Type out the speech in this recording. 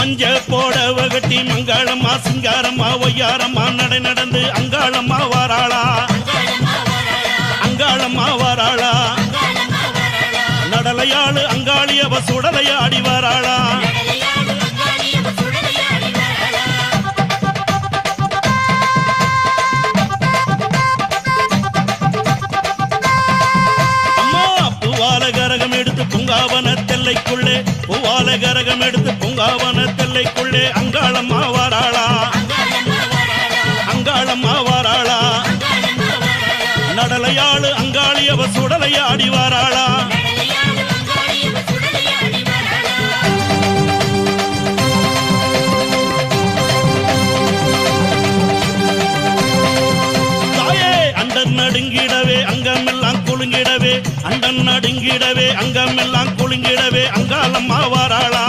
மஞ்ச போடவ கட்டி மங்களம்மா சிங்காரம்மா ஒய்யாரம்மா நடை நடந்து அங்காளம்மா வாராளா அங்காளம்மா வாராளா நடலையாளு அங்காளியவ சுடலையாடி வாராளா கரகம் எடுத்து பூங்காவன தெல்லைக்குள்ளே பூவால கரகம் எடுத்து பூங்காவன தெல்லைக்குள்ளே அங்காளம்மா வாராளா அங்காளம்மா வாராளா நடலையாளு அங்காளியவ சுடலையாடி வாராளா நடுங்கிடவே அங்கமெல்லாம் குலுங்கிடவே அண்டன் நடுங்கிடவே அங்கமெல்லாம் குலுங்கிடவே அங்காளம்மா வாராளா